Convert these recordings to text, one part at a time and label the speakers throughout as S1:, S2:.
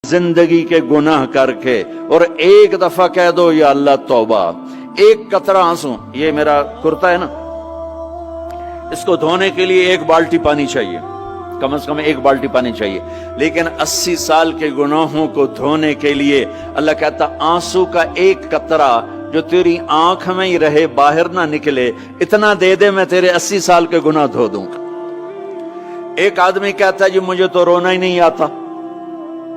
S1: जिंदगी के गुनाह करके और एक दफा कह दो या अल्लाह तौबा, एक कतरा आंसू, ये मेरा कुर्ता है ना, इसको धोने के लिए एक बाल्टी पानी चाहिए, कम से कम एक बाल्टी पानी चाहिए, लेकिन 80 साल के गुनाहों को धोने के लिए अल्लाह कहता आंसू का एक कतरा जो तेरी आंख में ही रहे, बाहर ना निकले, इतना दे दे, मैं तेरे 80 साल के गुनाह धो दूंगा। एक आदमी कहता है जी मुझे तो रोना ही नहीं आता।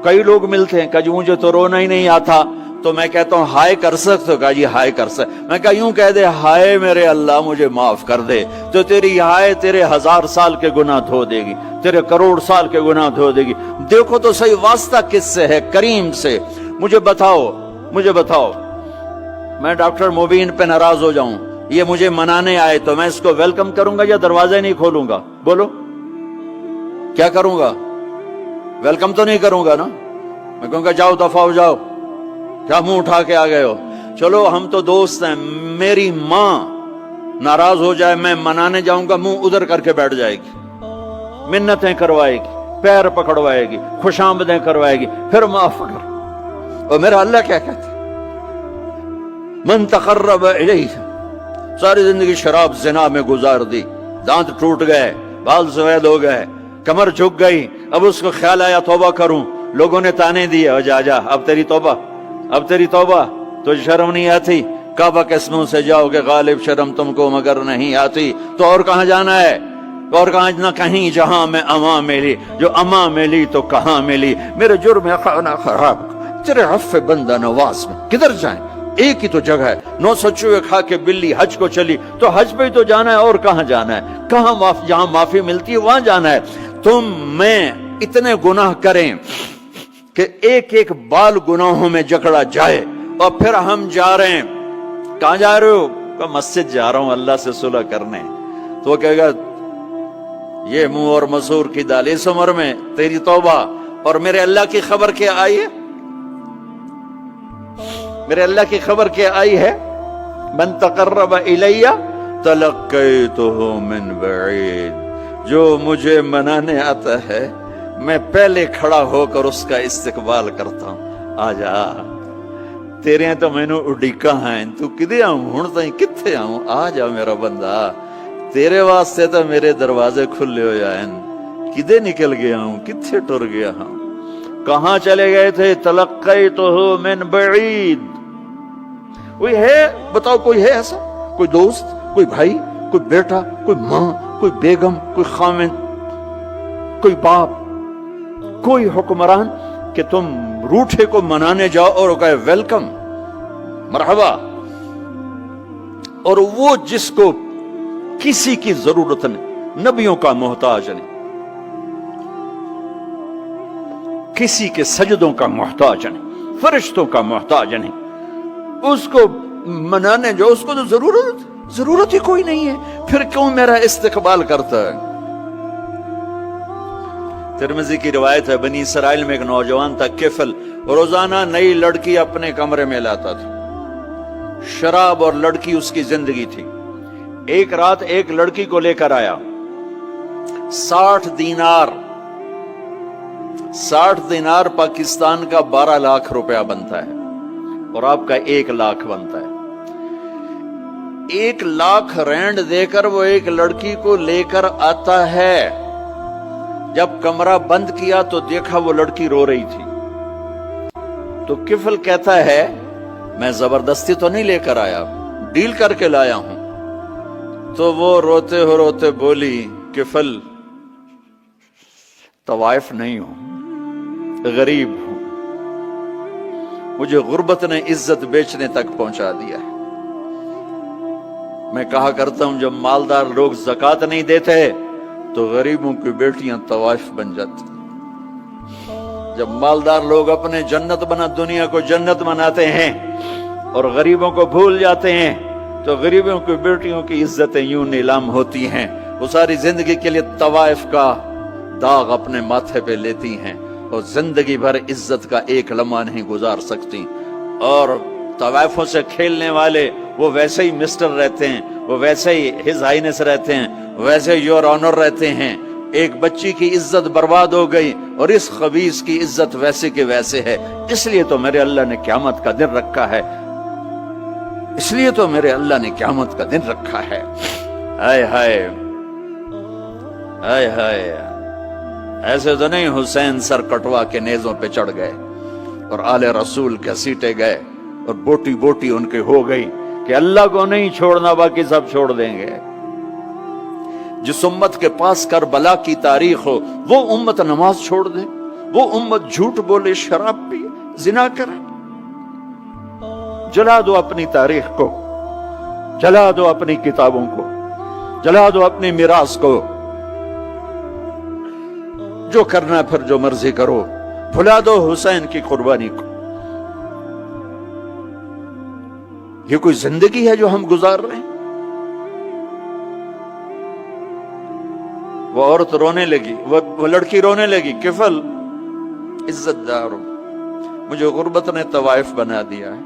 S1: कई लोग मिलते हैं, कहा जी मुझे तो रोना ही नहीं आता, तो मैं कहता हूं हाय कर सकते हो? कहा जी हाय कर सकते। मैं कहा यूं कह दे, हाय मेरे अल्लाह मुझे माफ कर दे, तो तेरी हाय तेरे 1000 साल के गुनाह धो देगी, तेरे करोड़ साल के गुनाह धो देगी। देखो तो सही वास्ता किससे है? करीम से। मुझे बताओ मैं डॉक्टर मुबीन पे नाराज हो जाऊं, ये मुझे मनाने आए, तो मैं इसको वेलकम करूंगा या दरवाजा नहीं खोलूंगा? बोलो क्या करूंगा? वेलकम तो नहीं करूंगा ना, मैं कहूंगा जाओ दफा हो जाओ, क्या मुंह उठा के आ गए हो? चलो हम तो दोस्त हैं, मेरी माँ नाराज हो जाए, मैं मनाने जाऊंगा, मुंह उधर करके बैठ जाएगी, मिन्नतें करवाएगी, पैर पकड़वाएगी, खुशामदें करवाएगी, फिर माफ कर। और मेरा अल्लाह क्या कहता है? मन तकर्रब इलैहि, सारी जिंदगी शराब जिना में गुजार दी, दांत टूट गए, बाल सफेद हो गए, कमर झुक गई, अब उसको ख्याल आया तौबा करूं, लोगों ने ताने दिए, जा जा अब तेरी तौबा, तो शर्म नहीं आती? काबा के मुंह से जाओगे गालिब, शर्म तुमको मगर नहीं आती, तो और कहां जाना है? और कहां ना कहीं जहां में अमा मिली, जो अमा मिली तो कहां मिली, मेरे जुर्म खाना खराब तेरे अफ़्फ़े बंदा नवाज में किधर जाएं? एक ही तो जगह है, 900 चूहे खा के बिल्ली हज को चली, तो हज पे ही तो जाना है, और कहां जाना है? कहां जहां माफी मिलती है वहां जाना है। तुम मैं इतने गुनाह करें कि एक एक बाल गुनाहों में जकड़ा जाए, और फिर हम जा रहे हैं, कहां जा रहे हो? मस्जिद जा रहा हूं अल्लाह से सुलह करने। तो वो कहेगा ये मुंह और मसूर की दाल, इस उम्र में तेरी तौबा, और मेरे अल्लाह की खबर क्या आई है? मेरे अल्लाह की खबर क्या आई है? मन तकर्रब इलैया तलक्कैतुहु मिन बईद, जो मुझे मनाने आता है मैं पहले खड़ा होकर उसका इस्तकबाल करता हूं। आजा तेरे तो मैनू उड़ीका है, तू किदे आऊं हुण ताईं, किथे आऊं? आ जा मेरा बंदा, तेरे वास्ते तो मेरे दरवाजे खुले हो जाएन, किदे निकल गया हूं, किथे टुर गया हूं, कहां चले गए थे? तलक्कैतुहु मिन बईद। कोई है बताओ, कोई है ऐसा? कोई दोस्त, कोई भाई, कोई बेटा, कोई माँ, कोई बेगम, कोई खामिन, कोई बाप, कोई हुक्मरान कि तुम रूठे को मनाने जाओ और कहे वेलकम, मरहबा, और वो जिसको किसी की जरूरत नहीं, नबियों का मोहताज नहीं, किसी के सजदों का मोहताज नहीं, फरिश्तों का मोहताज नहीं, उसको मनाने जाओ, उसको तो जरूरत ही कोई नहीं है, फिर क्यों मेरा इस्तकबाल करता है? तिरमिज़ी की रिवायत है, बनी इसराइल में एक नौजवान था किफल, रोजाना नई लड़की अपने कमरे में लाता था, शराब और लड़की उसकी जिंदगी थी। एक रात एक लड़की को लेकर आया, 60 दिनार पाकिस्तान का 12 लाख रुपया बनता है, और आपका 1 लाख बनता है। 1 लाख रैंड देकर वो एक लड़की को लेकर आता है। जब कमरा बंद किया तो देखा वो लड़की रो रही थी, तो किफल कहता है मैं जबरदस्ती तो नहीं लेकर आया, डील करके लाया हूं। तो वो रोते बोली, किफल तवाइफ नहीं हूं, गरीब हूं, मुझे गुर्बत ने इज्जत बेचने तक पहुंचा दिया है। मैं कहा करता हूं जब मालदार लोग ज़कात नहीं देते तो गरीबों की बेटियां तवाइफ बन जाती। जब मालदार लोग अपने दुनिया को जन्नत बनाते हैं और गरीबों को भूल जाते हैं, तो गरीबों की बेटियों की इज्जतें यूं नीलाम होती हैं। वो सारी जिंदगी के लिए तवाइफ का दाग अपने माथे पे लेती हैं और जिंदगी भर इज्जत का एक लम्हा नहीं गुजार सकती। और तवाइफों से खेलने वाले वो वैसे ही मिस्टर रहते हैं, वो वैसे ही हिज हाइनेस रहते हैं, वैसे योर ऑनर रहते हैं, ایک بچی کی عزت برباد ہو گئی اور اس خبیث کی عزت ویسے کے ویسے ہے، اس لیے تو میرے اللہ نے قیامت کا دن رکھا ہے، اس لیے تو میرے اللہ نے قیامت کا دن رکھا ہے۔ ہائے ہائے ہائے ہائے، ایسے تو نہیں حسین سر کٹوا کے نیزوں پہ چڑھ گئے اور آل رسول کے سیٹے گئے اور بوٹی بوٹی ان کے ہو گئی کہ اللہ کو نہیں چھوڑنا باقی سب چھوڑ دیں گے۔ جس امت کے پاس کربلا کی تاریخ ہو وہ امت نماز چھوڑ دے، وہ امت جھوٹ بولے، شراب پی، زنا کرے؟ جلا دو اپنی تاریخ کو، جلا دو اپنی کتابوں کو، جلا دو اپنی میراث کو، جو کرنا ہے پھر جو مرضی کرو، بھلا دو حسین کی قربانی کو۔ یہ کوئی زندگی ہے جو ہم گزار رہے ہیں؟ وہ عورت رونے لگی، وہ لڑکی رونے لگی، کفل عزت دار، مجھے غربت نے طوائف بنا دیا ہے۔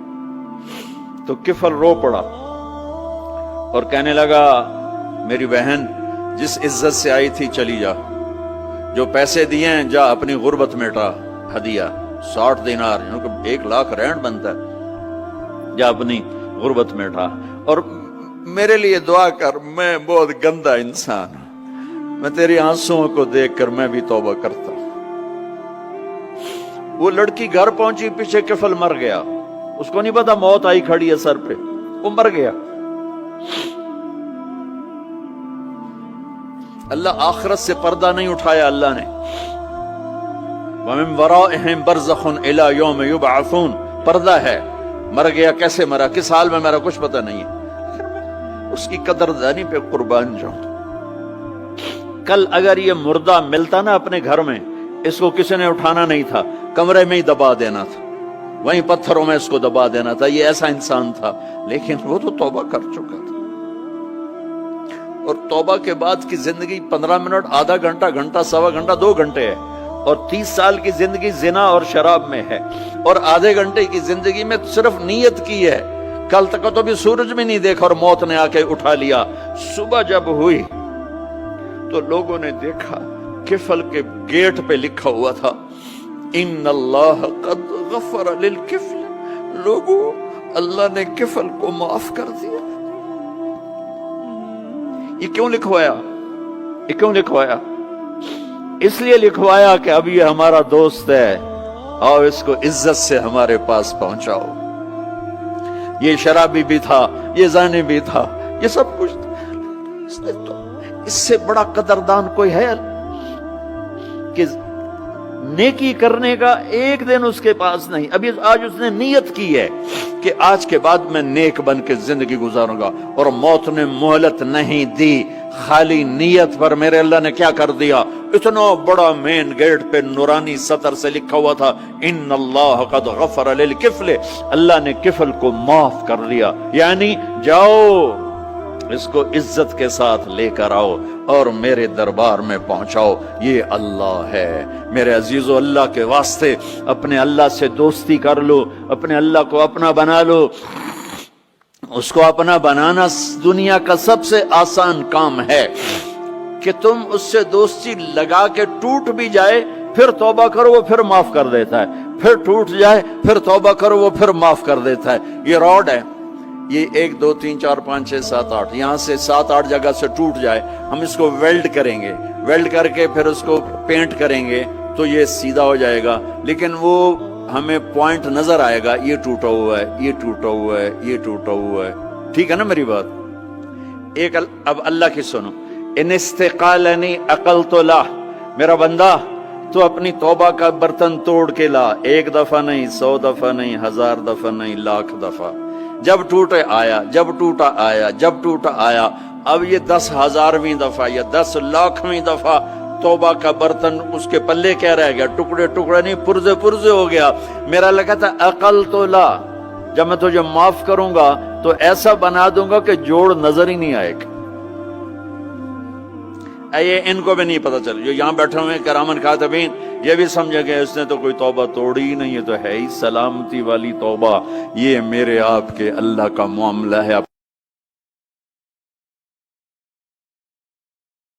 S1: تو کفل رو پڑا اور کہنے لگا میری بہن جس عزت سے آئی تھی چلی جا، جو پیسے دیے ہیں جا اپنی غربت مٹا، ہدیہ 60 دینار، 1 لاکھ رینڈ بنتا ہے، جا اپنی غربت مٹا، اور میرے لیے دعا کر، میں بہت گندا انسان ہوں، میں تیری آنسوؤں کو دیکھ کر میں بھی توبہ کرتا ہوں۔ وہ لڑکی گھر پہنچی، پیچھے کفل مر گیا، اس کو نہیں پتا موت آئی کھڑی ہے سر پہ، وہ مر گیا۔ اللہ آخرت سے پردہ نہیں اٹھایا اللہ نے۔ وَمِن وَرَائِهِمْ بَرْزَخٌ إِلَى يَوْمِ يُبْعَثُونَ، پردہ ہے، مر گیا، کیسے مرا، کس حال میں مرا، کچھ پتہ نہیں ہے، اس کی قدردانی پہ قربان جاؤں۔ کل اگر یہ مردہ ملتا نا اپنے گھر میں، اس کو کسی نے اٹھانا نہیں تھا، کمرے میں ہی دبا دینا تھا، وہیں پتھروں میں اس کو دبا دینا تھا، یہ ایسا انسان تھا، لیکن وہ تو توبہ کر چکا تھا۔ اور توبہ کے بعد کی زندگی 15 منٹ، آدھا گھنٹہ، گھنٹہ، سوا گھنٹہ، 2 گھنٹے ہے، اور 30 سال کی زندگی زنا اور شراب میں ہے، اور آدھے گھنٹے کی زندگی میں صرف نیت کی ہے۔ کل تک تو بھی سورج بھی نہیں دیکھا اور موت نے آ کے اٹھا لیا۔ صبح جب ہوئی تو لوگوں نے دیکھا کفل کے گیٹ پہ لکھا ہوا تھا ان اللہ قد غفر للکفل، لوگوں اللہ نے کفل کو معاف کر دیا۔ یہ کیوں لکھوایا؟ یہ کیوں لکھوایا؟ اس لیے لکھوایا کہ اب یہ ہمارا دوست ہے، آؤ اس کو عزت سے ہمارے پاس پہنچاؤ۔ یہ شرابی بھی تھا، یہ زانی بھی تھا، یہ سب کچھ تھا۔ اس سے بڑا قدردان کوئی ہے کہ نیکی کرنے کا ایک دن اس کے پاس نہیں؟ ابھی آج اس نے نیت کی ہے کہ آج کے بعد میں نیک بن کے زندگی گزاروں گا، اور موت نے مہلت نہیں دی، خالی نیت پر میرے اللہ نے کیا کر دیا، اتنا بڑا مین گیٹ پہ نورانی سطر سے لکھا ہوا تھا ان اللہ قد غفر للکفل، اللہ نے کفل کو معاف کر لیا، یعنی جاؤ اس کو عزت کے ساتھ لے کر آؤ اور میرے دربار میں پہنچاؤ، یہ اللہ ہے۔ میرے عزیزو، اللہ کے واسطے اپنے اللہ سے دوستی کر لو، اپنے اللہ کو اپنا بنا لو۔ اس کو اپنا بنانا دنیا کا سب سے آسان کام ہے کہ تم اس سے دوستی لگا کے ٹوٹ بھی جائے پھر توبہ کرو وہ پھر معاف کر دیتا ہے، پھر ٹوٹ جائے پھر توبہ کرو وہ پھر معاف کر دیتا ہے۔ یہ راڈ ہے، یہ 1 2 3 4 5 6 7 8 یہاں سے 7 8 جگہ سے ٹوٹ جائے، ہم اس کو ویلڈ کریں گے، ویلڈ کر کے پھر اس کو پینٹ کریں گے تو یہ سیدھا ہو جائے گا، لیکن وہ ہمیں پوائنٹ نظر آئے گا، یہ ٹوٹا ہوا ہے، یہ ٹوٹا ہوا ہے، یہ ٹوٹا ہوا ہے۔ ٹھیک ہے نا میری بات؟ ایک اب اللہ کی سنو، ان استقالنی عقلت لا، میرا بندہ تو اپنی توبہ کا برتن توڑ کے لا، 1 دفعہ نہیں، 100 دفعہ نہیں، 1000 دفعہ نہیں، 1,00,000 دفعہ، جب ٹوٹے آیا، جب ٹوٹا آیا، جب ٹوٹا آیا، اب یہ 10,000ویں دفعہ یا 10,00,000ویں دفعہ توبہ کا برتن اس کے پلے کیا رہ گیا، ٹکڑے ٹکڑے نہیں، پرزے پرزے ہو گیا۔ میرا لگا تھا عقل تو لا، جب میں تجھے معاف کروں گا تو ایسا بنا دوں گا کہ جوڑ نظر ہی نہیں آئے گا۔ یہ ان کو بھی نہیں پتا چل، جو یہاں بیٹھے ہوئے کرامن کاتبین یہ بھی سمجھے گئے اس نے تو کوئی توبہ توڑی ہی نہیں، یہ تو ہے ہی سلامتی والی توبہ۔ یہ میرے آپ کے اللہ کا معاملہ ہے۔